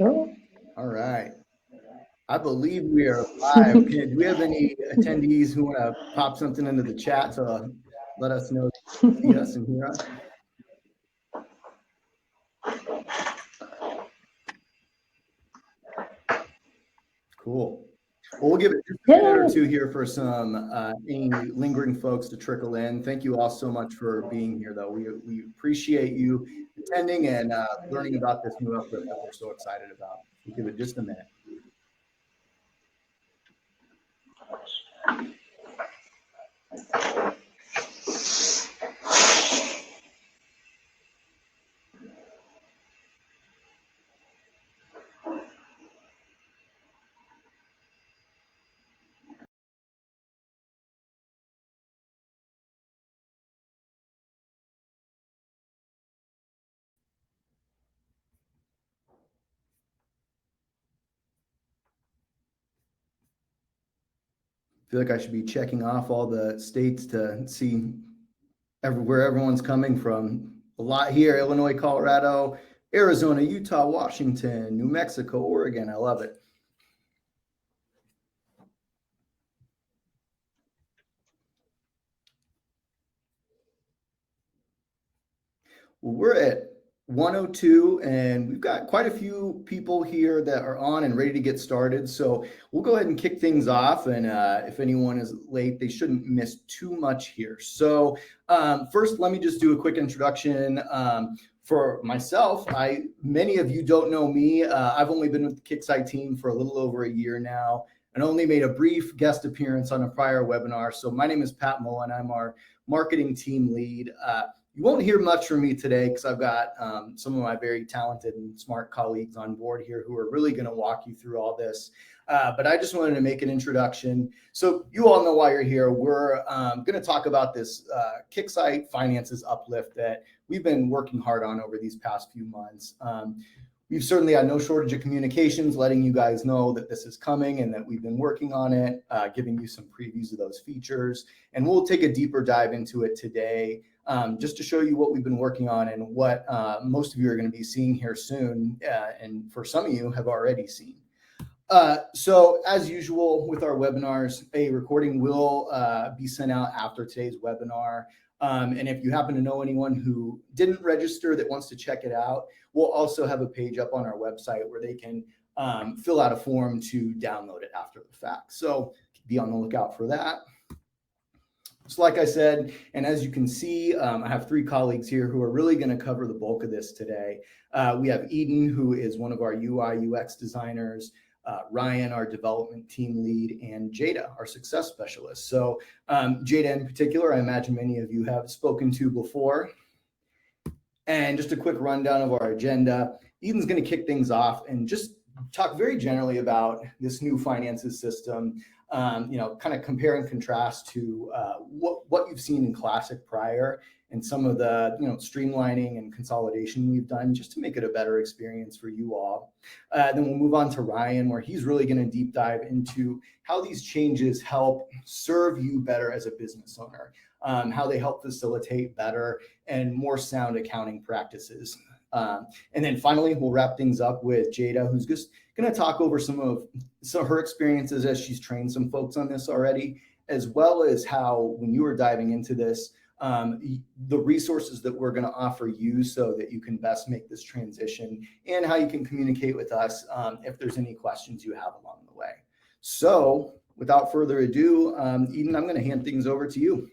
All right. I believe we are live. Do we have any attendees who want to pop something into the chat to let us know they see us and hear us? Cool. Well, we'll give it just a minute or two here for some any lingering folks to trickle in. Thank you all so much for being here, though. We appreciate you attending and learning about this new Uplift that we're so excited about. We'll give it just a minute. I feel like I should be checking off all the states to see where everyone's coming from. A lot here: Illinois, Colorado, Arizona, Utah, Washington, New Mexico, Oregon. I love it. Well, we're at 102 and we've got quite a few people here that are on and ready to get started. So we'll go ahead and kick things off. And if anyone is late, they shouldn't miss too much here. So first, let me just do a quick introduction. For myself, many of you don't know me. I've only been with the Kicksite team for a little over a year now and only made a brief guest appearance on a prior webinar. So my name is Pat Mullen. I'm our marketing team lead. You won't hear much from me today because I've got some of my very talented and smart colleagues on board here who are really going to walk you through all this. But I just wanted to make an introduction. So you all know why you're here. We're going to talk about this Kicksite Finances Uplift that we've been working hard on over these past few months. We've certainly had no shortage of communications letting you guys know that this is coming and that we've been working on it, giving you some previews of those features. And we'll take a deeper dive into it today. Just to show you what we've been working on and what most of you are going to be seeing here soon, and for some of you have already seen. So as usual with our webinars, a recording will be sent out after today's webinar. And if you happen to know anyone who didn't register that wants to check it out, we'll also have a page up on our website where they can fill out a form to download it after the fact. So be on the lookout for that. So like I said, and as you can see, I have three colleagues here who are really going to cover the bulk of this today. We have Eden, who is one of our UI UX designers, Ryan, our development team lead, and Jada, our success specialist. So Jada in particular, I imagine many of you have spoken to before. And just a quick rundown of our agenda. Eden's going to kick things off and just talk very generally about this new finances system. Kind of compare and contrast to what you've seen in Classic prior and some of the, streamlining and consolidation we've done just to make it a better experience for you all. Then we'll move on to Ryan, where he's really going to deep dive into how these changes help serve you better as a business owner, how they help facilitate better and more sound accounting practices. And then finally, we'll wrap things up with Jada, who's just going to talk over some of her experiences as she's trained some folks on this already, as well as how when you were diving into this, the resources that we're going to offer you so that you can best make this transition and how you can communicate with us if there's any questions you have along the way. So without further ado, Eden, I'm going to hand things over to you.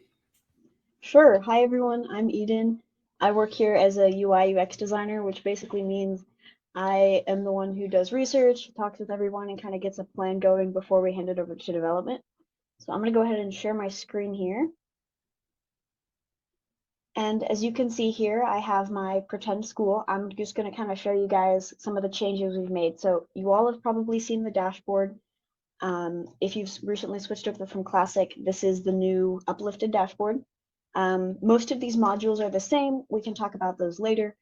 Sure. Hi, everyone. I'm Eden. I work here as a UI UX designer, which basically means I am the one who does research, talks with everyone, and kind of gets a plan going before we hand it over to development. So I'm going to go ahead and share my screen here. And as you can see here, I have my pretend school. I'm just going to kind of show you guys some of the changes we've made. So you all have probably seen the dashboard. If you've recently switched over from Classic, this is the new uplifted dashboard. Most of these modules are the same. We can talk about those later.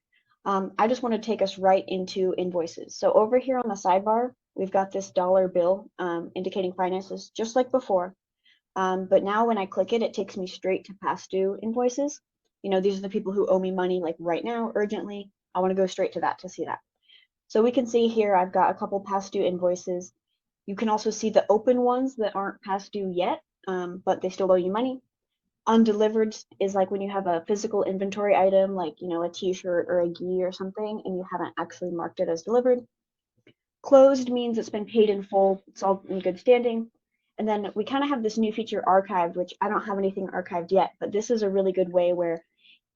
I just want to take us right into invoices. So over here on the sidebar, we've got this dollar bill indicating finances, just like before. But now when I click it, it takes me straight to past due invoices. These are the people who owe me money like right now, urgently. I want to go straight to that to see that. So we can see here I've got a couple past due invoices. You can also see the open ones that aren't past due yet, but they still owe you money. Undelivered is like when you have a physical inventory item, like, you know, a t-shirt or a gi or something, and you haven't actually marked it as delivered. Closed means it's been paid in full, it's all in good standing. And then we kind of have this new feature archived, which I don't have anything archived yet, but this is a really good way where,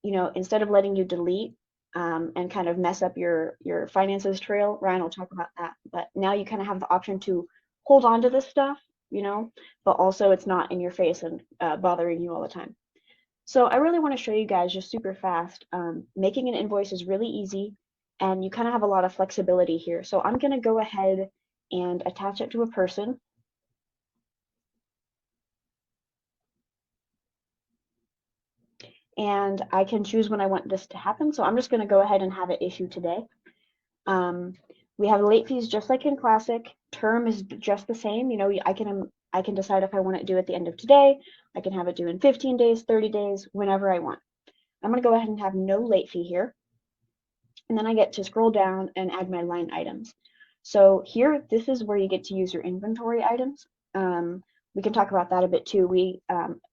you know, instead of letting you delete and kind of mess up your finances trail, Ryan will talk about that, but now you kind of have the option to hold on to this stuff, you know, but also it's not in your face and bothering you all the time. So I really want to show you guys just super fast. Making an invoice is really easy and you kind of have a lot of flexibility here. So I'm going to go ahead and attach it to a person. And I can choose when I want this to happen. So I'm just going to go ahead and have it issued today. We have late fees just like in Classic. Term is just the same. You know, I can decide if I want it due at the end of today. I can have it due in 15 days, 30 days, whenever I want. I'm going to go ahead and have no late fee here. And then I get to scroll down and add my line items. So here, this is where you get to use your inventory items. We can talk about that a bit too. We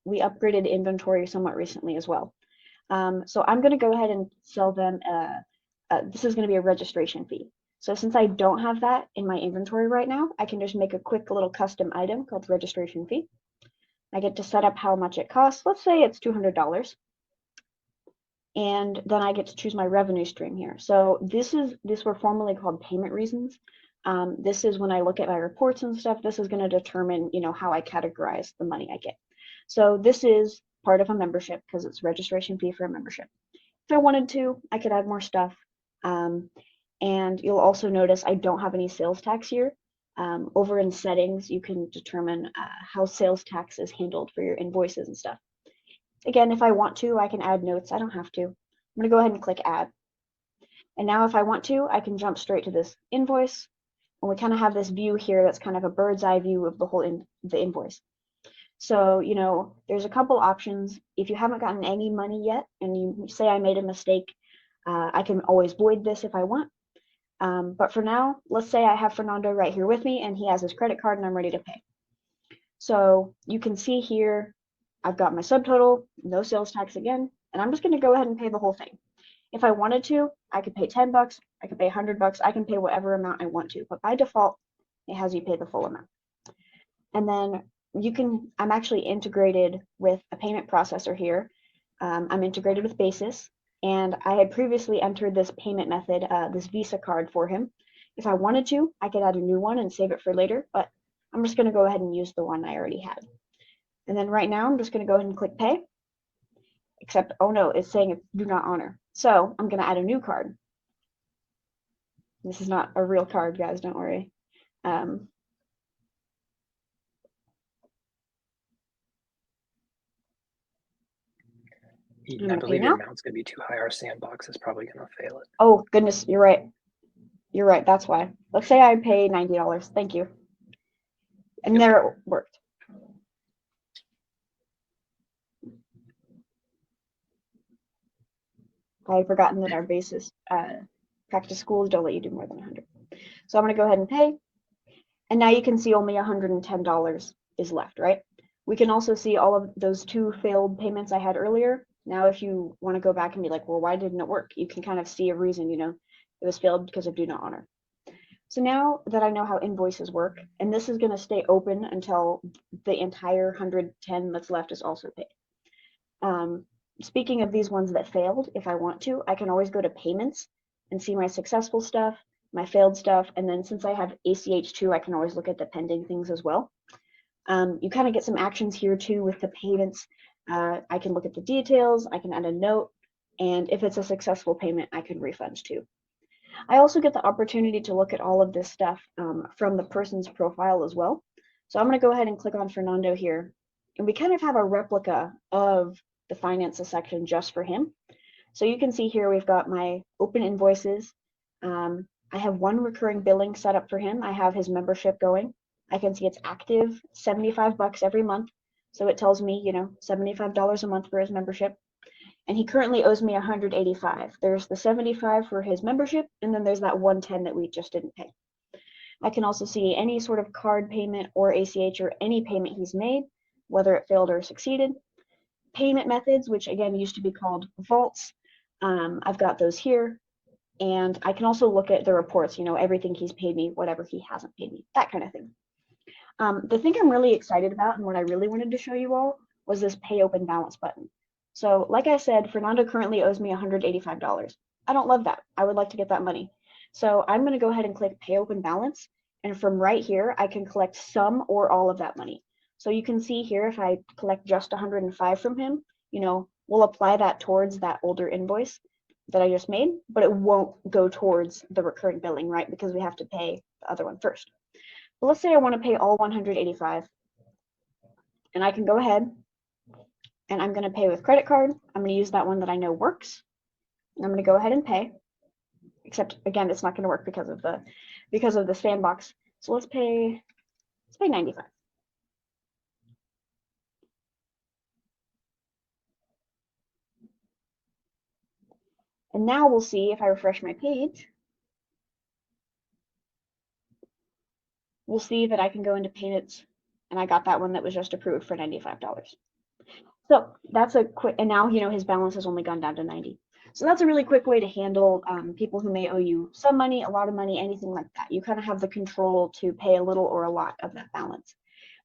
upgraded inventory somewhat recently as well. So I'm going to go ahead and sell them. This is going to be a registration fee. So since I don't have that in my inventory right now, I can just make a quick little custom item called registration fee. I get to set up how much it costs. Let's say it's $200. And then I get to choose my revenue stream here. So these were formerly called payment reasons. This is when I look at my reports and stuff, this is going to determine, you know, how I categorize the money I get. So this is part of a membership because it's registration fee for a membership. If I wanted to, I could add more stuff. And you'll also notice I don't have any sales tax here. Over in settings, you can determine how sales tax is handled for your invoices and stuff. Again, if I want to, I can add notes. I don't have to. I'm going to go ahead and click add. And now if I want to, I can jump straight to this invoice. And we kind of have this view here that's kind of a bird's eye view of the whole the invoice. So, you know, there's a couple options. If you haven't gotten any money yet and you say I made a mistake, I can always void this if I want. But for now, let's say I have Fernando right here with me and he has his credit card and I'm ready to pay. So you can see here, I've got my subtotal, no sales tax again, and I'm just going to go ahead and pay the whole thing. If I wanted to, I could pay 10 bucks, I could pay 100 bucks, I can pay whatever amount I want to, but by default, it has you pay the full amount. And then I'm actually integrated with a payment processor here. I'm integrated with Basis, and I had previously entered this payment method, this Visa card for him. If I wanted to, I could add a new one and save it for later, but I'm just going to go ahead and use the one I already had. And then right now, I'm just going to go ahead and click pay. Except, oh no, it's saying it's do not honor. So I'm going to add a new card. This is not a real card, guys, don't worry. I believe your amount's going to be too high. Our sandbox is probably going to fail it. Oh, goodness, you're right. You're right, that's why. Let's say I pay $90. Thank you. And there it worked. I had forgotten that our Basis practice schools don't let you do more than 100. So I'm going to go ahead and pay. And now you can see only $110 is left, right? We can also see all of those 2 failed payments I had earlier. Now, if you want to go back and be like, well, why didn't it work? You can kind of see a reason, you know, it was failed because of do not honor. So now that I know how invoices work, and this is going to stay open until the entire 110 that's left is also paid. Speaking of these ones that failed, if I want to, I can always go to payments and see my successful stuff, my failed stuff, and then since I have ACH2, I can always look at the pending things as well. You kind of get some actions here too with the payments. I can look at the details, I can add a note, and if it's a successful payment, I can refund too. I also get the opportunity to look at all of this stuff from the person's profile as well. So I'm going to go ahead and click on Fernando here, and we kind of have a replica of the finances section just for him. So you can see here we've got my open invoices. I have 1 recurring billing set up for him. I have his membership going. I can see it's active, 75 bucks every month. So it tells me, you know, $75 a month for his membership. and he currently owes me 185. There's the 75 for his membership, and then there's that 110 that we just didn't pay. I can also see any sort of card payment or ACH or any payment he's made, whether it failed or succeeded. Payment methods, which again used to be called vaults. I've got those here. And I can also look at the reports, everything he's paid me, whatever he hasn't paid me, that kind of thing. The thing I'm really excited about and what I really wanted to show you all was this pay open balance button. So like I said, Fernando currently owes me $185. I don't love that. I would like to get that money. So I'm going to go ahead and click pay open balance. And from right here, I can collect some or all of that money. So you can see here, if I collect just 105 from him, we'll apply that towards that older invoice that I just made, but it won't go towards the recurring billing, right? Because we have to pay the other one first. But let's say I want to pay all 185, and I can go ahead and I'm going to pay with credit card. I'm going to use that one that I know works. And I'm going to go ahead and pay, except again, it's not going to work because of the sandbox. So let's pay 95. And now we'll see if I refresh my page, we'll see that I can go into payments, and I got that one that was just approved for $95. So that's a quick, and now, his balance has only gone down to 90. So that's a really quick way to handle people who may owe you some money, a lot of money, anything like that. You kind of have the control to pay a little or a lot of that balance.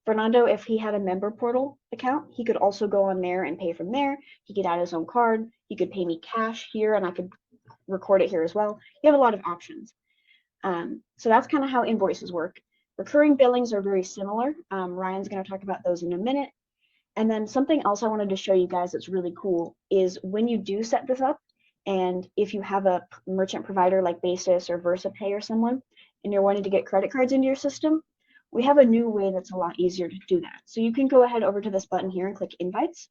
Fernando, if he had a member portal account, he could also go on there and pay from there. He could add his own card. He could pay me cash here, and I could record it here as well. You have a lot of options. So that's kind of how invoices work. Recurring billings are very similar. Ryan's going to talk about those in a minute. And then something else I wanted to show you guys that's really cool is when you do set this up, and if you have a merchant provider like Basis or VersaPay or someone, and you're wanting to get credit cards into your system, we have a new way that's a lot easier to do that. So you can go ahead over to this button here and click invites.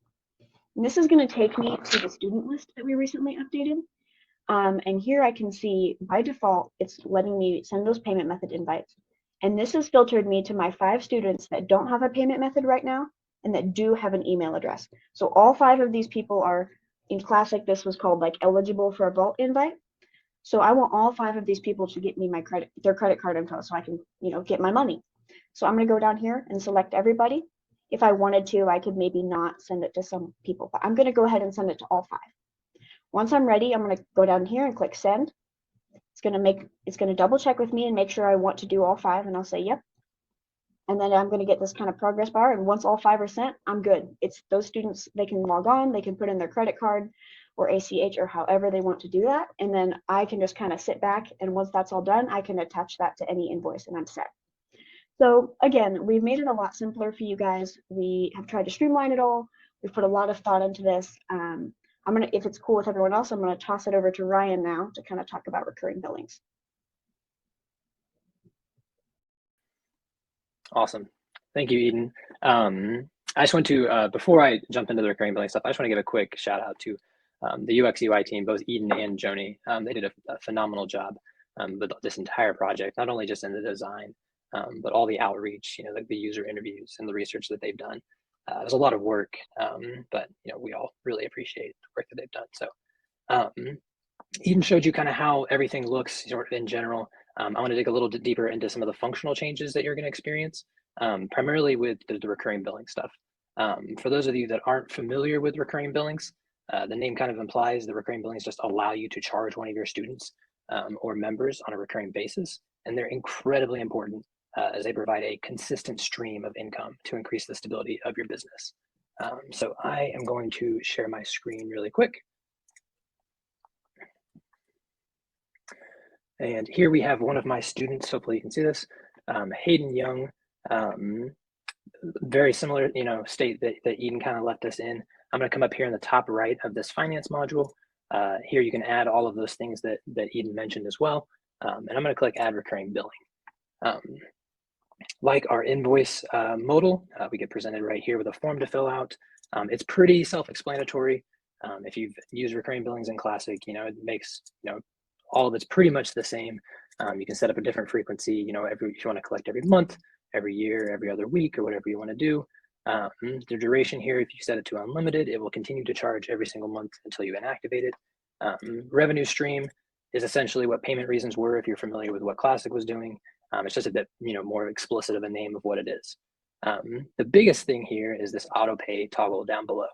And this is going to take me to the student list that we recently updated. And here I can see by default, it's letting me send those payment method invites. And this has filtered me to my 5 students that don't have a payment method right now and that do have an email address. So all 5 of these people are, in Classic, this was called like eligible for a vault invite. So I want all 5 of these people to get me their credit card info so I can, get my money. So I'm going to go down here and select everybody. If I wanted to, I could maybe not send it to some people, but I'm going to go ahead and send it to all 5. Once I'm ready, I'm going to go down here and click send. It's going to double check with me and make sure I want to do all 5, and I'll say yep. And then I'm going to get this kind of progress bar, and once all 5 are sent, I'm good. It's those students, they can log on, they can put in their credit card or ACH or however they want to do that, and then I can just kind of sit back, and once that's all done, I can attach that to any invoice and I'm set. So again, we've made it a lot simpler for you guys. We have tried to streamline it all. We've put a lot of thought into this. If it's cool with everyone else, I'm gonna toss it over to Ryan now to kind of talk about recurring billings. Awesome. Thank you, Eden. I just want to, before I jump into the recurring billing stuff, I just want to give a quick shout out to the UX UI team, both Eden and Joni. They did a phenomenal job with this entire project, not only just in the design, but all the outreach, like the user interviews and the research that they've done. There's a lot of work, but we all really appreciate the work that they've done. So Eden showed you kind of how everything looks sort of in general. I want to dig a little bit deeper into some of the functional changes that you're going to experience, primarily with the recurring billing stuff. For those of you that aren't familiar with recurring billings, the name kind of implies that recurring billings just allow you to charge one of your students or members on a recurring basis, and they're incredibly important as they provide a consistent stream of income to increase the stability of your business. So I am going to share my screen really quick. And here we have one of my students, hopefully you can see this, Hayden Young, very similar state that Eden kind of left us in. I'm going to come up here in the top right of this finance module. Here you can add all of those things that Eden mentioned as well. And I'm going to click add recurring billing. Like our invoice modal, we get presented right here with a form to fill out. It's pretty self-explanatory. If you've used recurring billings in Classic, it makes all of it's pretty much the same. You can set up a different frequency, if you want to collect every month, every year, every other week, or whatever you want to do. The duration here, if you set it to unlimited, it will continue to charge every single month until you inactivate it. Revenue stream is essentially what payment reasons were if you're familiar with what Classic was doing. It's just a bit more explicit of a name of what it is. The biggest thing here is this auto pay toggle down below.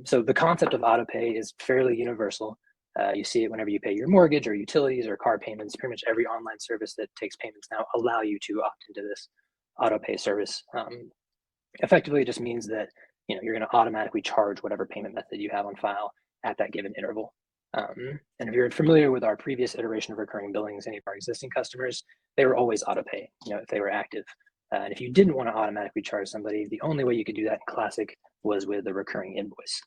So the concept of auto pay is fairly universal. You see it whenever you pay your mortgage or utilities or car payments. Pretty much every online service that takes payments now allow you to opt into this auto pay service. Effectively, it just means that you're going to automatically charge whatever payment method you have on file at that given interval. And if you're familiar with our previous iteration of recurring billings, any of our existing customers, they were always auto pay, if they were active. And if you didn't want to automatically charge somebody, the only way you could do that in Classic was with the recurring invoice.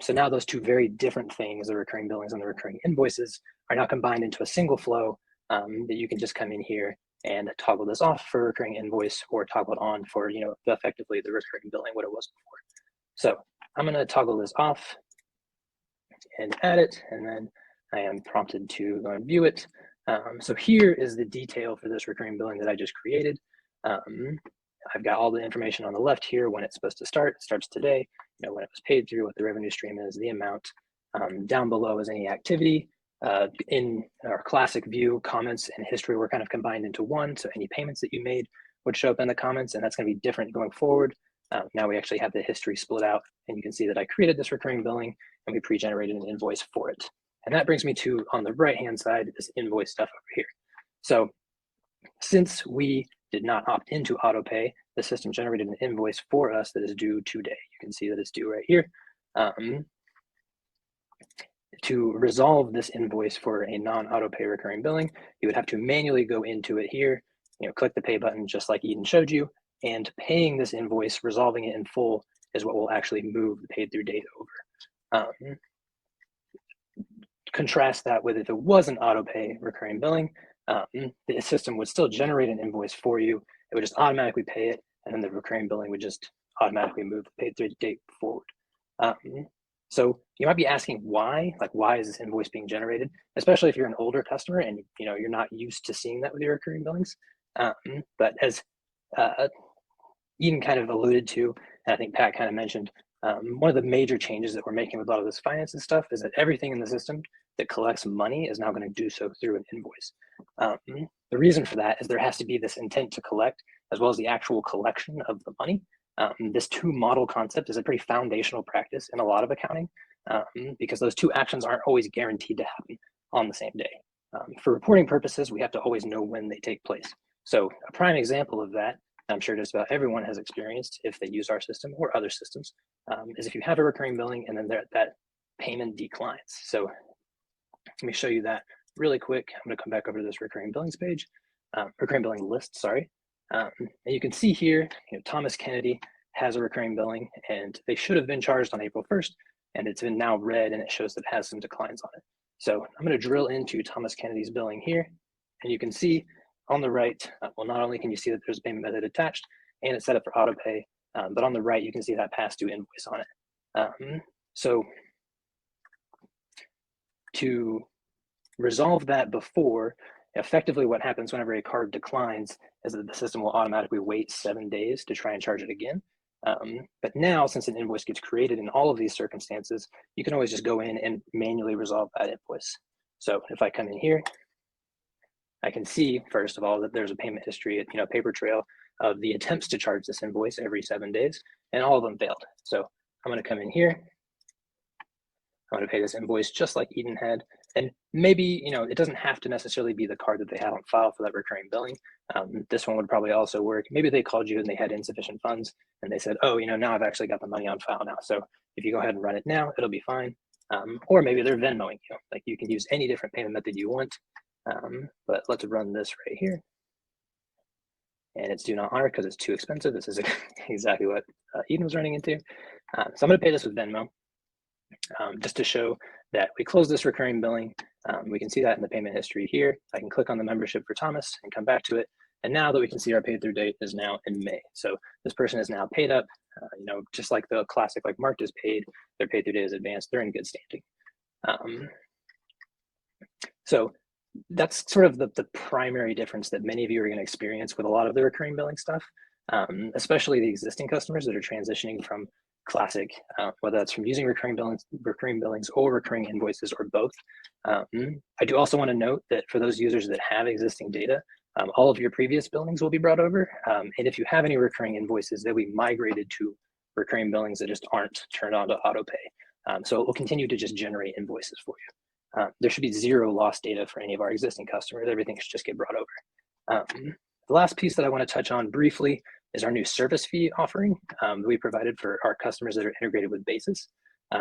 So now those two very different things, the recurring billings and the recurring invoices, are now combined into a single flow that you can just come in here and toggle this off for recurring invoice or toggle it on for effectively the recurring billing, what it was before. So I'm going to toggle this off and add it, and then I am prompted to go and view it. So here is the detail for this recurring billing that I just created. I've got all the information on the left here, when it's supposed to start. It starts today, when it was paid through, what the revenue stream is, the amount. Down below is any activity. In our Classic view, comments and history were kind of combined into one. So any payments that you made would show up in the comments, and that's going to be different going forward. Now we actually have the history split out, and you can see that I created this recurring billing and we pre-generated an invoice for it. And that brings me to, on the right-hand side, this invoice stuff over here. So since we did not opt into auto pay, the system generated an invoice for us that is due today. You can see that it's due right here. To resolve this invoice for a non-auto pay recurring billing, you would have to manually go into it here, click the pay button just like Eden showed you, and paying this invoice, resolving it in full, is what will actually move the paid through date over. Contrast that with if it was an auto pay recurring billing, the system would still generate an invoice for you. It would just automatically pay it, and then the recurring billing would just automatically move the paid through date forward. So you might be asking why, why is this invoice being generated? Especially if you're an older customer and you're not used to seeing that with your recurring billings. But as Eden kind of alluded to, and I think Pat kind of mentioned, one of the major changes that we're making with a lot of this finances stuff is that everything in the system that collects money is now going to do so through an invoice. The reason for that is there has to be this intent to collect as well as the actual collection of the money. This two model concept is a pretty foundational practice in a lot of accounting because those two actions aren't always guaranteed to happen on the same day. For reporting purposes, we have to always know when they take place. So a prime example of that, I'm sure just about everyone has experienced if they use our system or other systems, is if you have a recurring billing and then that payment declines. So let me show you that really quick. I'm going to come back over to this recurring billings page, recurring billing list, sorry. And you can see here, Thomas Kennedy has a recurring billing and they should have been charged on April 1st, and it's been now red and it shows that it has some declines on it. So I'm going to drill into Thomas Kennedy's billing here, and you can see on the right, well, not only can you see that there's a payment method attached and it's set up for auto pay, but on the right, you can see that past due invoice on it. So to resolve that before, effectively what happens whenever a card declines is that the system will automatically wait 7 days to try and charge it again. But now, since an invoice gets created in all of these circumstances, you can always just go in and manually resolve that invoice. So if I come in here, I can see, first of all, that there's a payment history, paper trail of the attempts to charge this invoice every 7 days, and all of them failed. So I'm going to come in here. I'm going to pay this invoice just like Eden had. And maybe, it doesn't have to necessarily be the card that they have on file for that recurring billing. This one would probably also work. Maybe they called you and they had insufficient funds and they said, oh, now I've actually got the money on file now. So if you go ahead and run it now, it'll be fine. Or maybe they're Venmoing you. You can use any different payment method you want. But let's run this right here. And it's do not honor because it's too expensive. This is exactly what Eden was running into. So I'm going to pay this with Venmo. Just to show that we close this recurring billing. We can see that in the payment history here. I can click on the membership for Thomas and come back to it. And now that we can see our paid through date is now in May. So this person is now paid up, just like the classic, like Marked is paid, their paid through date is advanced, they're in good standing. So that's sort of the primary difference that many of you are going to experience with a lot of the recurring billing stuff. especially the existing customers that are transitioning from classic, whether that's from using recurring billings or recurring invoices or both. I do also want to note that for those users that have existing data, all of your previous billings will be brought over. And if you have any recurring invoices, they'll be migrated to recurring billings that just aren't turned on to autopay. So it will continue to just generate invoices for you. There should be zero lost data for any of our existing customers. Everything should just get brought over. The last piece that I want to touch on briefly is our new service fee offering that we provided for our customers that are integrated with Basis.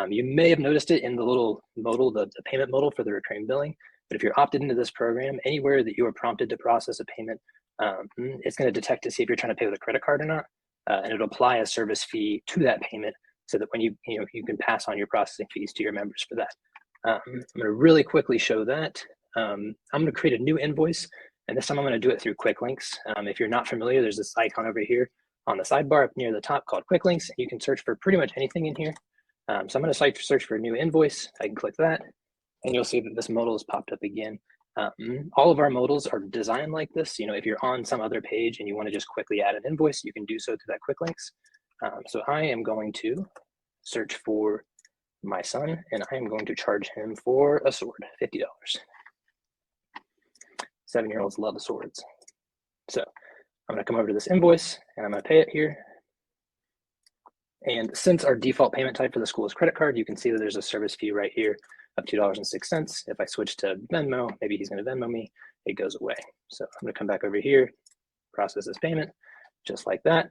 You may have noticed it in the little modal, the payment modal for the recurring billing, but if you're opted into this program, anywhere that you are prompted to process a payment, it's going to detect to see if you're trying to pay with a credit card or not, and it'll apply a service fee to that payment so that when you can pass on your processing fees to your members for that. I'm going to really quickly show that. I'm going to create a new invoice, and this time I'm going to do it through quick links. If you're not familiar, there's this icon over here on the sidebar up near the top called quick links. You can search for pretty much anything in here. So I'm going to search for a new invoice. I can click that, and you'll see that this modal has popped up again. All of our modals are designed like this. If you're on some other page and you want to just quickly add an invoice, you can do so through that quick links. So I am going to search for my son, and I am going to charge him for a sword, $50. 7-year-olds love the swords. So I'm going to come over to this invoice, and I'm going to pay it here. And since our default payment type for the school is credit card, you can see that there's a service fee right here of $2.06. If I switch to Venmo, maybe he's going to Venmo me, it goes away. So I'm going to come back over here, process this payment, just like that.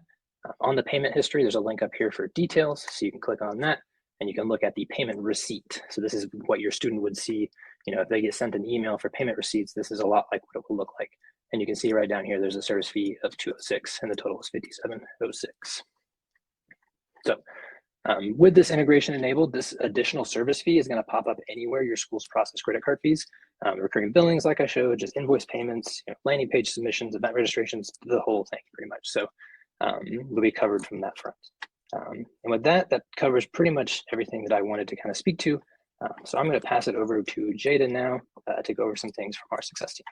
On the payment history, there's a link up here for details, so you can click on that, and you can look at the payment receipt. So this is what your student would see. If they get sent an email for payment receipts, this is a lot like what it will look like. And you can see right down here, there's a service fee of $206, and the total is $57.06. So with this integration enabled, this additional service fee is going to pop up anywhere your schools process credit card fees, recurring billings, like I showed, just invoice payments, landing page submissions, event registrations, the whole thing pretty much. So we'll be covered from that front. And with that covers pretty much everything that I wanted to kind of speak to. So I'm going to pass it over to Jada now to go over some things from our success team.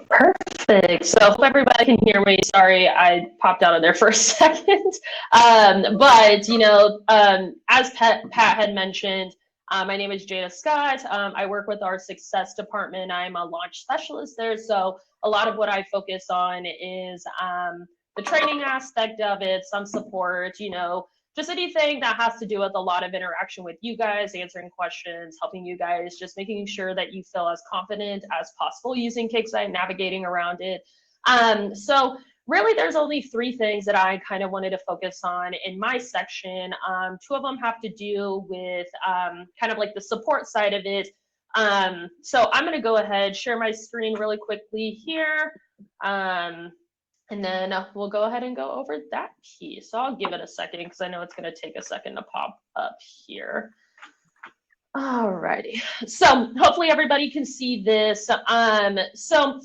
Perfect. So hope everybody can hear me. Sorry, I popped out of there for a second. But as Pat had mentioned, my name is Jada Scott. I work with our success department. I'm a launch specialist there. So a lot of what I focus on is the training aspect of it, some support, just anything that has to do with a lot of interaction with you guys, answering questions, helping you guys, just making sure that you feel as confident as possible using Kicksite, navigating around it. So really, there's only 3 things that I kind of wanted to focus on in my section. 2 of them have to do with kind of like the support side of it. So I'm going to go ahead, share my screen really quickly here. And then we'll go ahead and go over that piece. So I'll give it a second because I know it's going to take a second to pop up here. Alrighty. So hopefully everybody can see this. So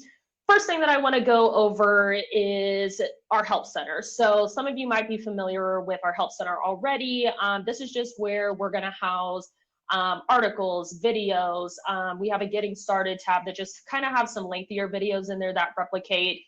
first thing that I want to go over is our help center. So some of you might be familiar with our help center already. This is just where we're going to house articles, videos. We have a getting started tab that just kind of have some lengthier videos in there that replicate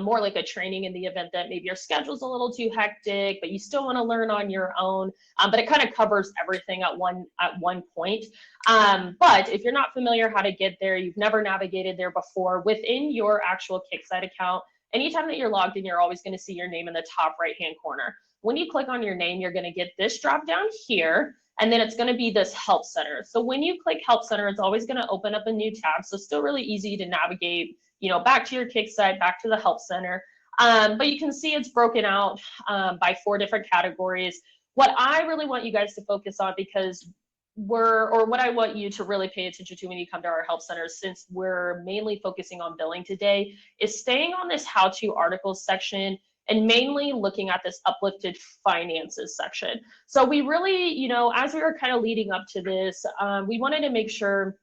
more like a training in the event that maybe your schedule's a little too hectic, but you still want to learn on your own. But it kind of covers everything at one point. But if you're not familiar how to get there, you've never navigated there before, within your actual Kicksite account, anytime that you're logged in, you're always going to see your name in the top right-hand corner. When you click on your name, you're going to get this drop down here, and then it's going to be this help center. So when you click help center, it's always going to open up a new tab. So still really easy to navigate, back to your Kicksite, back to the help center. But you can see it's broken out by 4 different categories. What I really want you guys to focus on, because what I want you to really pay attention to when you come to our help center, since we're mainly focusing on billing today, is staying on this how-to articles section and mainly looking at this uplifted finances section. So we really, as we were kind of leading up to this, we wanted to make sure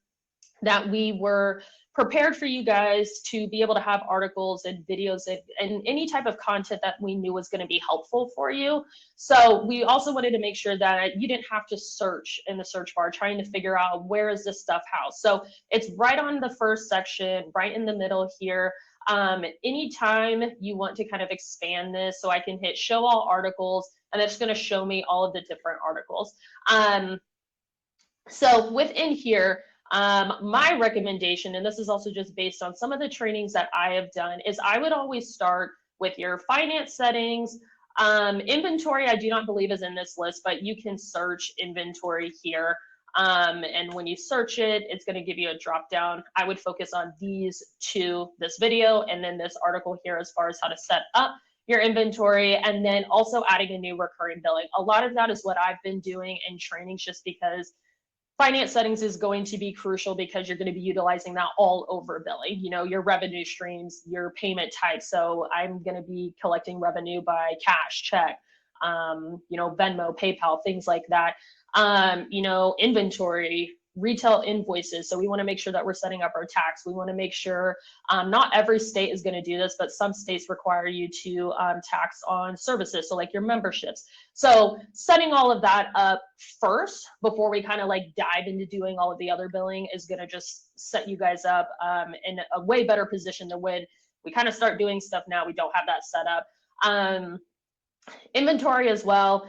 that we were prepared for you guys to be able to have articles and videos and any type of content that we knew was going to be helpful for you. So we also wanted to make sure that you didn't have to search in the search bar trying to figure out where is this stuff housed. So it's right on the first section, right in the middle here. Anytime you want to kind of expand this, so I can hit show all articles, and it's going to show me all of the different articles. So within here, my recommendation, and this is also just based on some of the trainings that I have done, is I would always start with your finance settings. Inventory, I do not believe is in this list, but you can search inventory here. And when you search it, it's going to give you a drop down. I would focus on these two, this video, and then this article here as far as how to set up your inventory, and then also adding a new recurring billing. A lot of that is what I've been doing in trainings, just because finance settings is going to be crucial, because you're going to be utilizing that all over billing, you know, your revenue streams, your payment types. So I'm going to be collecting revenue by cash, check, you know, Venmo, PayPal, things like that. You know, inventory, retail invoices. So we want to make sure that we're setting up our tax. We want to make sure, not every state is going to do this, but some states require you to tax on services. So like your memberships. So setting all of that up first before we kind of like dive into doing all of the other billing is going to just set you guys up in a way better position than when we kind of start doing stuff now. We don't have that set up. Inventory as well.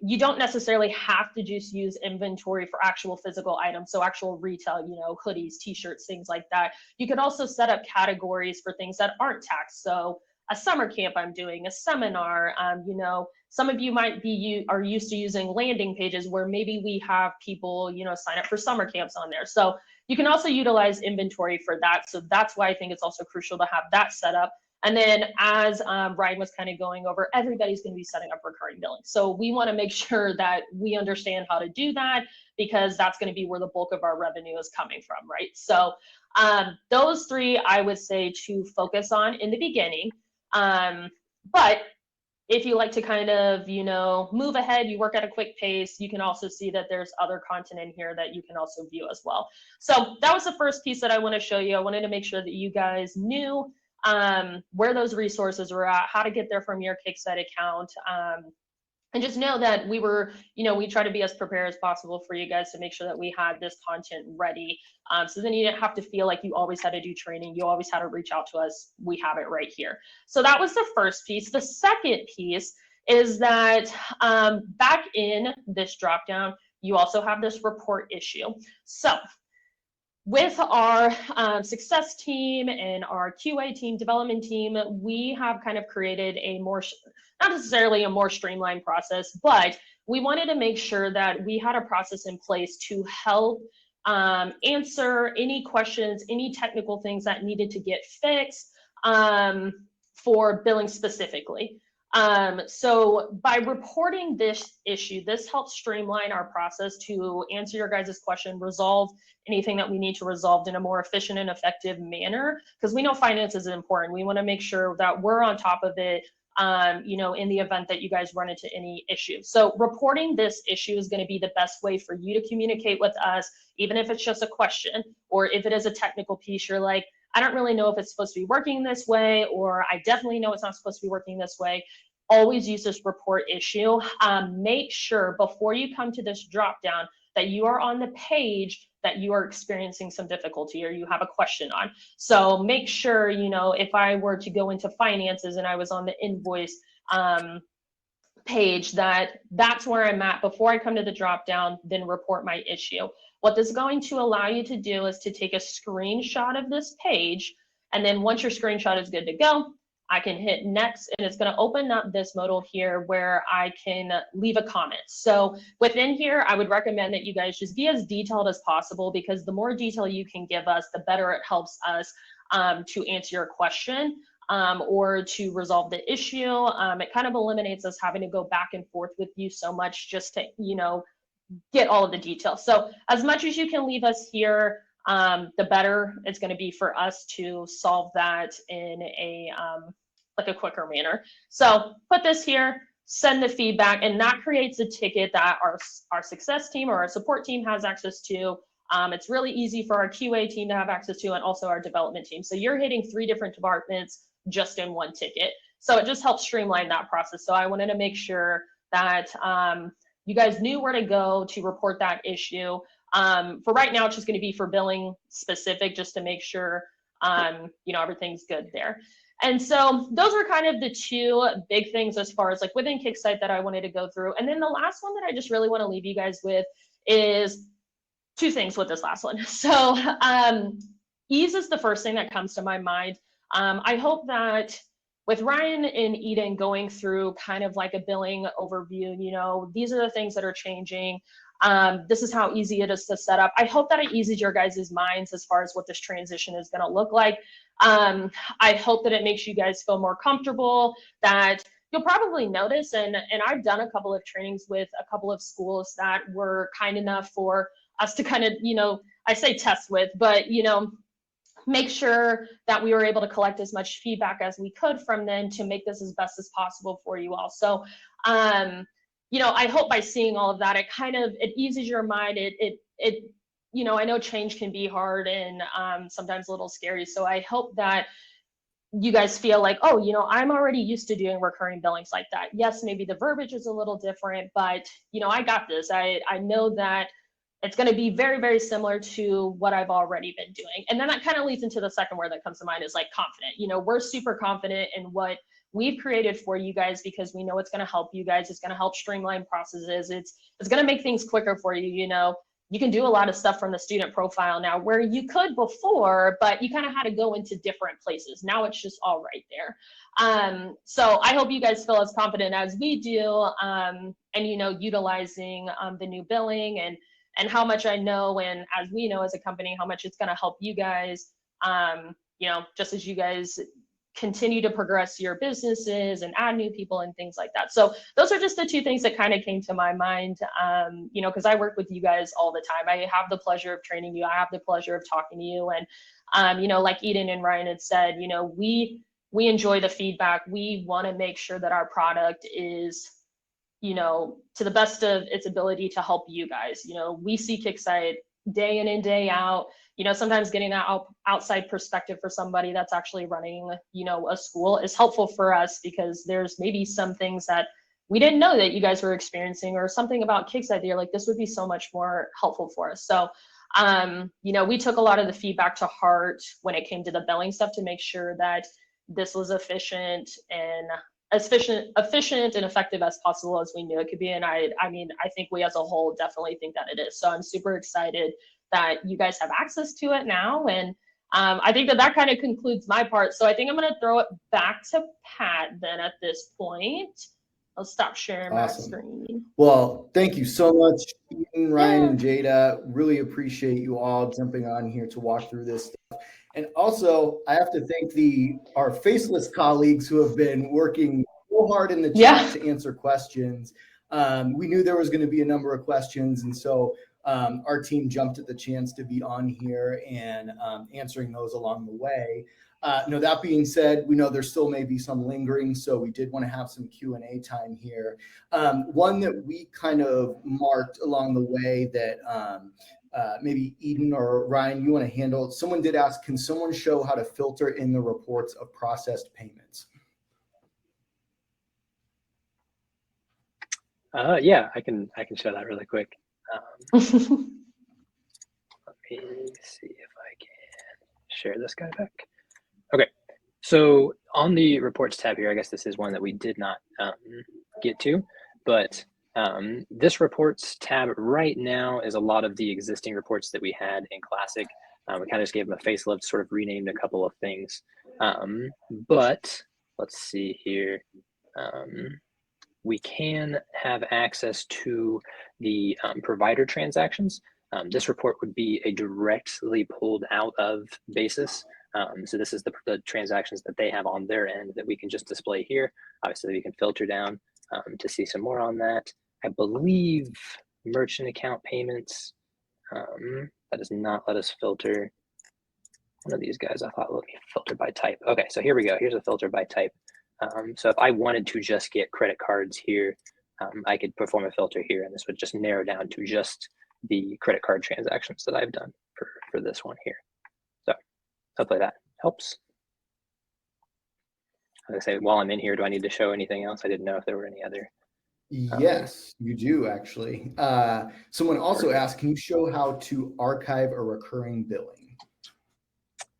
You don't necessarily have to just use inventory for actual physical items. So actual retail, you know, hoodies, t-shirts, things like that. You could also set up categories for things that aren't taxed. So a summer camp I'm doing, a seminar, you know, some of you might be, are used to using landing pages where maybe we have people, you know, sign up for summer camps on there. So you can also utilize inventory for that. So that's why I think it's also crucial to have that set up. And then as Ryan was kind of going over, everybody's going to be setting up recurring billing. So we want to make sure that we understand how to do that, because that's going to be where the bulk of our revenue is coming from, right? So those three I would say to focus on in the beginning. But if you like to kind of, you know, move ahead, you work at a quick pace, you can also see that there's other content in here that you can also view as well. So that was the first piece that I want to show you. I wanted to make sure that you guys knew where those resources were at, how to get there from your Kicksite account, and just know that we were, you know, we try to be as prepared as possible for you guys to make sure that we had this content ready. So then you didn't have to feel like you always had to do training. You always had to reach out to us. We have it right here. So that was the first piece. The second piece is that back in this dropdown, you also have this report issue. So with our success team and our QA team, development team, we have kind of created a more, not necessarily a more streamlined process, but we wanted to make sure that we had a process in place to help answer any questions, any technical things that needed to get fixed for billing specifically. So by reporting this issue, this helps streamline our process to answer your guys' question, resolve anything that we need to resolve in a more efficient and effective manner, because we know finance is important. We want to make sure that we're on top of it, you know, in the event that you guys run into any issue. So reporting this issue is going to be the best way for you to communicate with us, even if it's just a question, or if it is a technical piece, you're like, I don't really know if it's supposed to be working this way, or I definitely know it's not supposed to be working this way. Always use this report issue. Make sure before you come to this drop down that you are on the page that you are experiencing some difficulty or you have a question on. So make sure, you know, if I were to go into finances and I was on the invoice page, that's where I'm at before I come to the drop down, then report my issue. What this is going to allow you to do is to take a screenshot of this page, and then once your screenshot is good to go, I can hit next, and it's going to open up this modal here where I can leave a comment. So within here, I would recommend that you guys just be as detailed as possible, because the more detail you can give us, the better it helps us to answer your question or to resolve the issue. It kind of eliminates us having to go back and forth with you so much just to, you know, get all of the details. So as much as you can leave us here, the better it's going to be for us to solve that in a like a quicker manner. So put this here, send the feedback, and that creates a ticket that our success team or our support team has access to. It's really easy for our QA team to have access to, and also our development team. So you're hitting 3 different departments just in one ticket. So it just helps streamline that process. So I wanted to make sure that you guys knew where to go to report that issue. For right now, it's just going to be for billing specific, just to make sure everything's good there. And so those were kind of the 2 big things as far as like within Kicksite that I wanted to go through. And then the last one that I just really want to leave you guys with is 2 things with this last one. So ease is the first thing that comes to my mind. I hope that with Ryan and Eden going through kind of like a billing overview, these are the things that are changing. This is how easy it is to set up. I hope that it eases your guys' minds as far as what this transition is going to look like. I hope that it makes you guys feel more comfortable, that you'll probably notice, and I've done a couple of trainings with a couple of schools that were kind enough for us to kind of, I say test with, but, make sure that we were able to collect as much feedback as we could from them to make this as best as possible for you all. So, I hope by seeing all of that, it eases your mind. I know change can be hard and sometimes a little scary. So I hope that you guys feel like, oh, I'm already used to doing recurring billings like that. Yes, maybe the verbiage is a little different, but I got this. I know that it's going to be very, very similar to what I've already been doing. And then that kind of leads into the second word that comes to mind is like confident. We're super confident in what we've created for you guys because we know it's going to help you guys. It's going to help streamline processes. It's going to make things quicker for you. You can do a lot of stuff from the student profile now where you could before, but you kind of had to go into different places. Now it's just all right there. So I hope you guys feel as confident as we do, and utilizing the new billing and how much I know, and as we know as a company, how much it's going to help you guys, just as you guys continue to progress your businesses and add new people and things like that. So those are just the 2 things that kind of came to my mind, because I work with you guys all the time. I have the pleasure of training you. I have the pleasure of talking to you. And, like Eden and Ryan had said, we enjoy the feedback. We want to make sure that our product is, to the best of its ability to help you guys. We see Kicksite day in and day out. Sometimes getting that outside perspective for somebody that's actually running, a school is helpful for us because there's maybe some things that we didn't know that you guys were experiencing, or something about Kicksite that you're like, this would be so much more helpful for us. So, we took a lot of the feedback to heart when it came to the billing stuff to make sure that this was efficient and effective as possible as we knew it could be. And I think we as a whole definitely think that it is. So I'm super excited that you guys have access to it now. And I think that kind of concludes my part. So I think I'm going to throw it back to Pat then at this point. I'll stop sharing my screen. Well, thank you so much, Eden, Ryan, and Jada. Really appreciate you all jumping on here to walk through this stuff. And also, I have to thank our faceless colleagues who have been working so hard in the chat to answer questions. We knew there was going to be a number of questions, and so our team jumped at the chance to be on here and answering those along the way. That being said, we know there still may be some lingering, so we did want to have some Q&A time here. One that we kind of marked along the way that maybe Eden or Ryan, you want to handle. Someone did ask, can someone show how to filter in the reports of processed payments? Yeah, I can show that really quick. Let me see if I can share this guy back. Okay, so on the reports tab here, I guess this is one that we did not get to, but this reports tab right now is a lot of the existing reports that we had in Classic. We kind of just gave them a facelift, sort of renamed a couple of things. But let's see here. We can have access to the provider transactions. This report would be a directly pulled out of basis. So this is the transactions that they have on their end that we can just display here. Obviously, we can filter down to see some more on that. I believe merchant account payments, that does not let us filter. One of these guys I thought let me filter by type. Okay, so here we go. Here's a filter by type. So if I wanted to just get credit cards here, I could perform a filter here, and this would just narrow down to just the credit card transactions that I've done for this one here. So hopefully that helps. As I say, while I'm in here, do I need to show anything else? I didn't know if there were any other. Yes, you do actually. Someone also asked, can you show how to archive a recurring billing?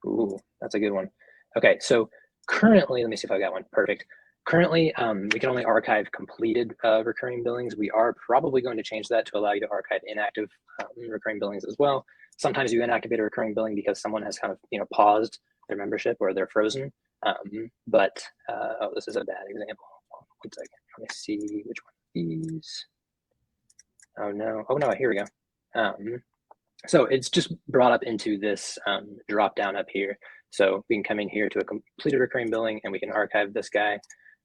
Ooh, that's a good one. Okay, so currently, let me see if I got one. Perfect. Currently, we can only archive completed recurring billings. We are probably going to change that to allow you to archive inactive recurring billings as well. Sometimes you inactivate a recurring billing because someone has kind of paused their membership or they're frozen. Oh, this is a bad example. 1 second. Let me see which one of these. Oh no, here we go. So it's just brought up into this drop down up here. So we can come in here to a completed recurring billing and we can archive this guy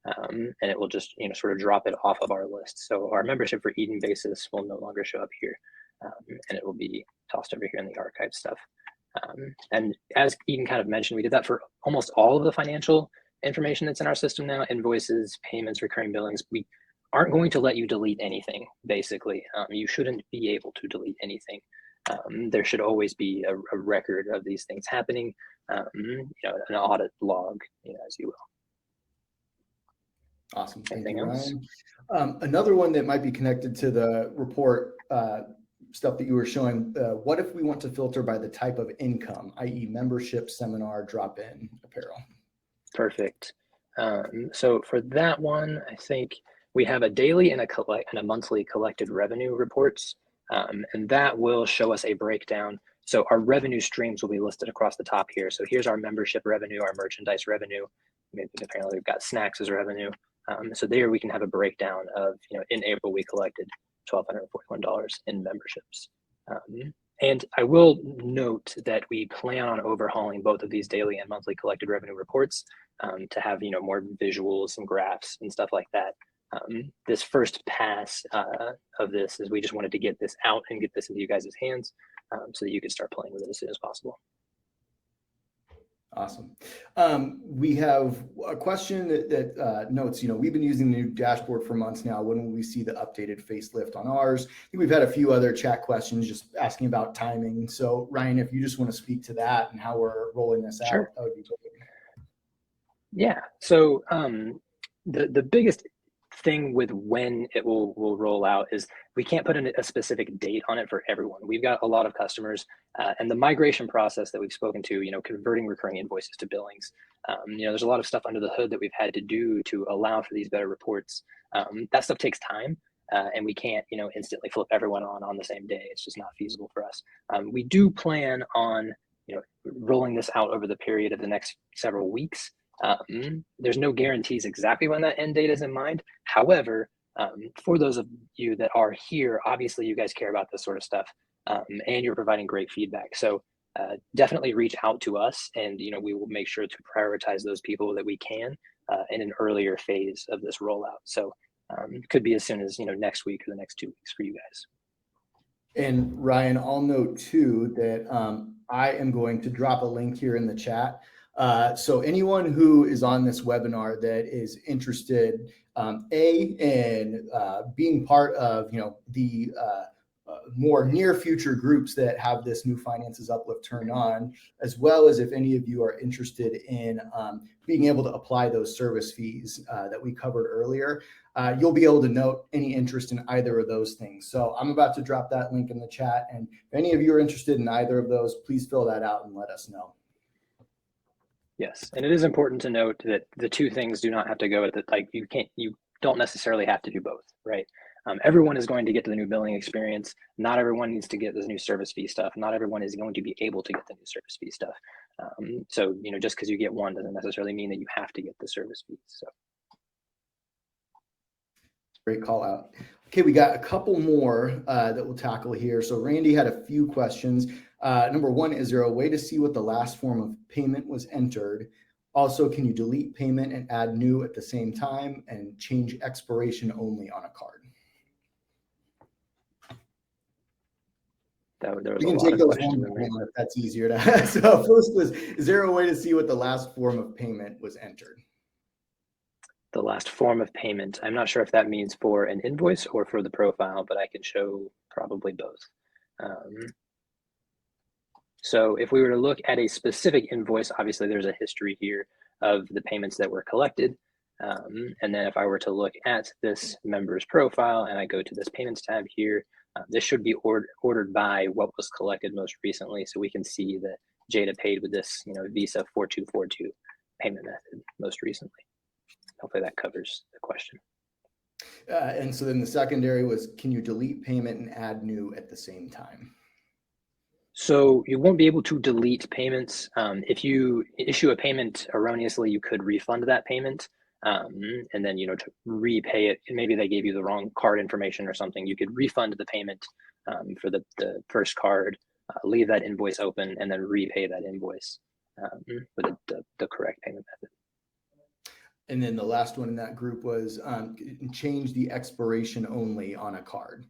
and it will just sort of drop it off of our list. So our membership for Eden basis will no longer show up here and it will be tossed over here in the archive stuff. And as Eden kind of mentioned, we did that for almost all of the financial information that's in our system now, invoices, payments, recurring billings. We aren't going to let you delete anything, basically. You shouldn't be able to delete anything. There should always be a record of these things happening, an audit log, as you will. Awesome. Thank Anything you, else? Ryan. Another one that might be connected to the report stuff that you were showing. What if we want to filter by the type of income, i.e. membership, seminar, drop-in, apparel? Perfect. So for that one, I think we have a daily and a monthly collected revenue reports, and that will show us a breakdown. So our revenue streams will be listed across the top here. So here's our membership revenue, our merchandise revenue. Maybe apparently we've got snacks as revenue. So there we can have a breakdown of, in April we collected $1,241 in memberships. And I will note that we plan on overhauling both of these daily and monthly collected revenue reports to have more visuals and graphs and stuff like that. This first pass of this is we just wanted to get this out and get this into you guys' hands so that you could start playing with it as soon as possible. Awesome. We have a question that notes, we've been using the new dashboard for months now. When will we see the updated facelift on ours? I think we've had a few other chat questions just asking about timing. So Ryan, if you just want to speak to that and how we're rolling this out, that would be great. Yeah. So the biggest thing with when it will roll out is we can't put a specific date on it for everyone. We've got a lot of customers and the migration process that we've spoken to, converting recurring invoices to billings. There's a lot of stuff under the hood that we've had to do to allow for these better reports. That stuff takes time and we can't, instantly flip everyone on the same day. It's just not feasible for us. We do plan on, rolling this out over the period of the next several weeks. There's no guarantees exactly when that end date is in mind. However, for those of you that are here, obviously you guys care about this sort of stuff and you're providing great feedback. So definitely reach out to us and, we will make sure to prioritize those people that we can in an earlier phase of this rollout. So it could be as soon as, next week or the next 2 weeks for you guys. And Ryan, I'll note too that I am going to drop a link here in the chat. So anyone who is on this webinar that is interested, in being part of, the more near future groups that have this new finances uplift turned on, as well as if any of you are interested in being able to apply those service fees that we covered earlier, you'll be able to note any interest in either of those things. So I'm about to drop that link in the chat. And if any of you are interested in either of those, please fill that out and let us know. Yes, and it is important to note that the two things do not have to go at the, you don't necessarily have to do both, right? Everyone is going to get to the new billing experience. Not everyone needs to get this new service fee stuff. Not everyone is going to be able to get the new service fee stuff. So, just because you get one doesn't necessarily mean that you have to get the service fees. So. Great call out. Okay, we got a couple more that we'll tackle here. So Randy had a few questions. Number one, is there a way to see what the last form of payment was entered? Also, can you delete payment and add new at the same time and change expiration only on a card? There was We a can lot take of those questions one in there. if that's easier to. So first was, is there a way to see what the last form of payment was entered? The last form of payment. I'm not sure if that means for an invoice or for the profile, but I can show probably both. So if we were to look at a specific invoice, obviously there's a history here of the payments that were collected. And then if I were to look at this member's profile and I go to this payments tab here, this should be ordered by what was collected most recently. So we can see that Jada paid with this, Visa 4242 payment method most recently. Hopefully that covers the question. And so then the secondary was, can you delete payment and add new at the same time? So you won't be able to delete payments. If you issue a payment erroneously, you could refund that payment. And then, to repay it, maybe they gave you the wrong card information or something, you could refund the payment for the first card, leave that invoice open, and then repay that invoice with the correct payment method. And then the last one in that group was change the expiration only on a card.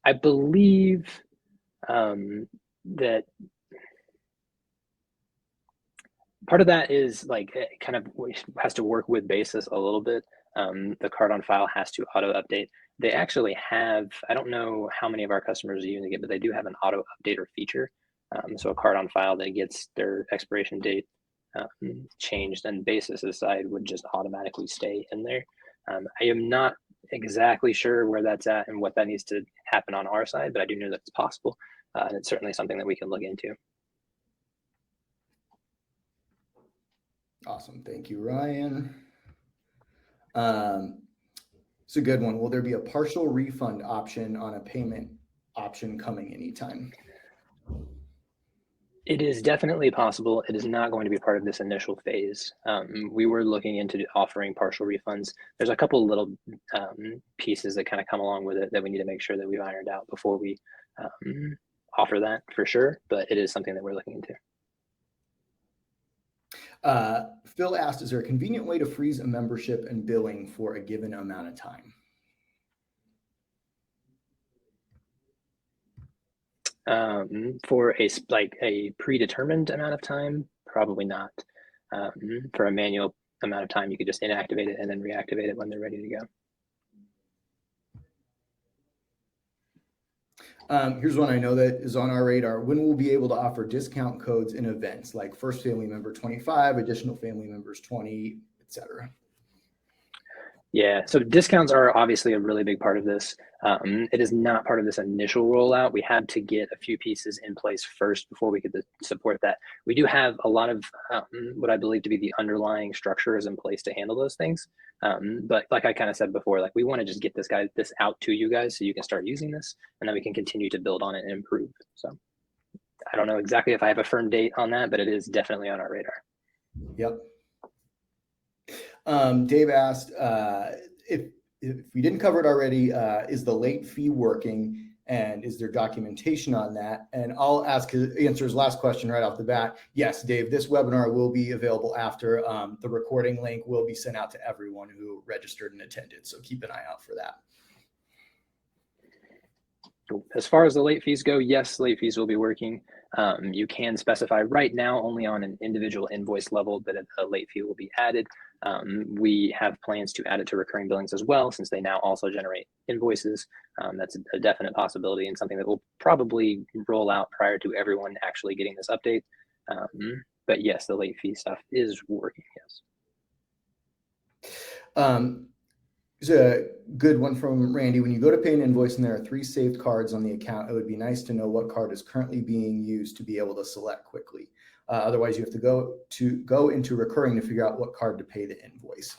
I believe that part of that is like it kind of has to work with basis a little bit. The card on file has to auto update. They actually have, I don't know how many of our customers are using it, but they do have an auto updater feature. So a card on file that gets their expiration date changed, and basis side would just automatically stay in there. I am not exactly sure where that's at and what that needs to happen on our side, but I do know that it's possible, and it's certainly something that we can look into. Awesome. Thank you, Ryan. It's a good one. Will there be a partial refund option on a payment option coming anytime? It is definitely possible. It is not going to be part of this initial phase. We were looking into offering partial refunds. There's a couple little pieces that kind of come along with it that we need to make sure that we've ironed out before we offer that for sure, but it is something that we're looking into. Phil asked, is there a convenient way to freeze a membership and billing for a given amount of time? For a predetermined amount of time, probably not. For a manual amount of time, you could just inactivate it and then reactivate it when they're ready to go. Here's one I know that is on our radar. When we'll be able to offer discount codes in events like first family member 25, additional family members 20, etc. Yeah, so discounts are obviously a really big part of this. It is not part of this initial rollout. We had to get a few pieces in place first before we could support that. We do have a lot of what I believe to be the underlying structures in place to handle those things. But like I kind of said before, like we want to just get this out to you guys so you can start using this, and then we can continue to build on it and improve. So I don't know exactly if I have a firm date on that, but it is definitely on our radar. Yep. Dave asked if we didn't cover it already, is the late fee working, and is there documentation on that? And I'll answer his last question right off the bat. Yes, Dave, this webinar will be available after. The recording link will be sent out to everyone who registered and attended, so keep an eye out for that. As far as the late fees go, yes, late fees will be working. You can specify right now only on an individual invoice level that a late fee will be added. We have plans to add it to recurring billings as well, since they now also generate invoices. That's a definite possibility and something that will probably roll out prior to everyone actually getting this update. But yes, the late fee stuff is working, yes. It's a good one from Randy. When you go to pay an invoice and there are 3 saved cards on the account, it would be nice to know what card is currently being used to be able to select quickly. Otherwise, you have to go into recurring to figure out what card to pay the invoice.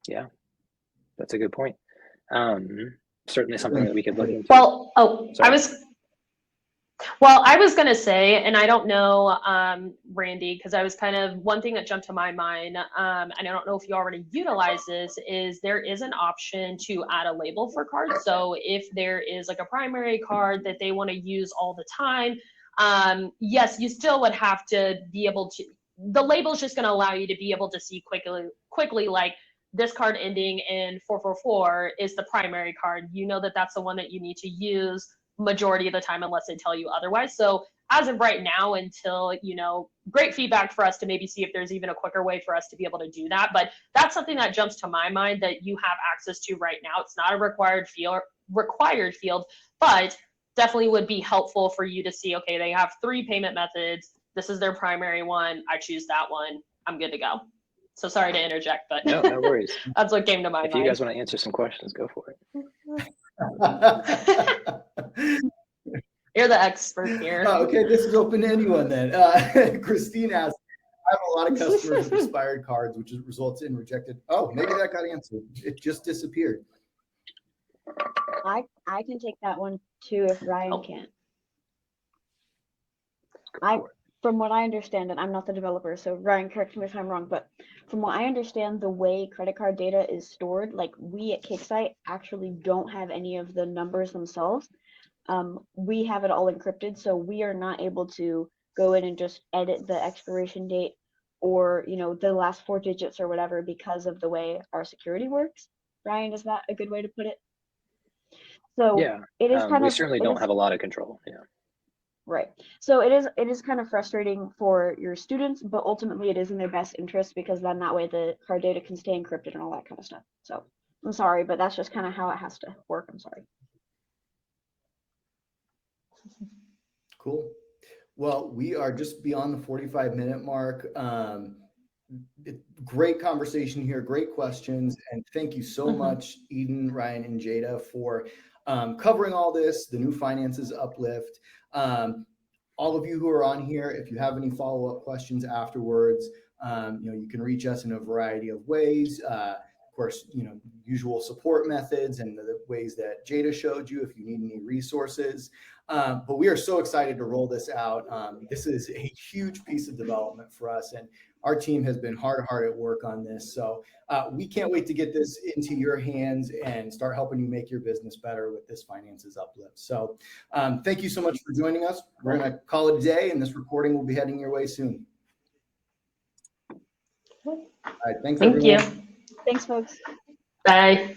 Yeah, that's a good point. Certainly something that we could look into. Well, Sorry. I was going to say, and I don't know, Randy, because I was kind of, one thing that jumped to my mind, and I don't know if you already utilize this, is there is an option to add a label for cards. So if there is like a primary card that they want to use all the time, yes, you still would have to be able to, the label is just going to allow you to be able to see quickly like this card ending in 444 is the primary card. You know that that's the one that you need to use majority of the time unless they tell you otherwise. So as of right now, until, great feedback for us to maybe see if there's even a quicker way for us to be able to do that. But that's something that jumps to my mind that you have access to right now. It's not a required field, but definitely would be helpful for you to see, okay, they have 3 payment methods. This is their primary one. I choose that one. I'm good to go. So sorry to interject, but No, no worries. that's what came to my If mind. you guys want to answer some questions, go for it. You're the expert here. Okay, this is open to anyone then. Christine asked, I have a lot of customers with expired cards, which results in rejected. Oh, maybe that got answered. It just disappeared. I can take that one too if Ryan can't. From what I understand, and I'm not the developer, so Ryan, correct me if I'm wrong, but from what I understand, the way credit card data is stored, like we at Kicksite actually don't have any of the numbers themselves. We have it all encrypted, so we are not able to go in and just edit the expiration date or, the last 4 digits or whatever because of the way our security works. Ryan, is that a good way to put it? So Yeah, it is kind we of, certainly don't have a lot of control. Yeah. right. So it is kind of frustrating for your students, but ultimately it is in their best interest because then that way the card data can stay encrypted and all that kind of stuff. So I'm sorry, but that's just kind of how it has to work. I'm sorry. Cool. Well, we are just beyond the 45-minute mark. Great conversation here, great questions, and thank you so much, Eden, Ryan, and Jada, for covering all this, the new finances uplift. All of you who are on here, if you have any follow-up questions afterwards, you can reach us in a variety of ways. Of course, usual support methods and the ways that Jada showed you if you need any resources. But we are so excited to roll this out. This is a huge piece of development for us, and our team has been hard at work on this. So we can't wait to get this into your hands and start helping you make your business better with this finances uplift. So thank you so much for joining us. We're going to call it a day, and this recording will be heading your way soon. All right, thanks, Thank everyone. you. Thanks, folks. Bye.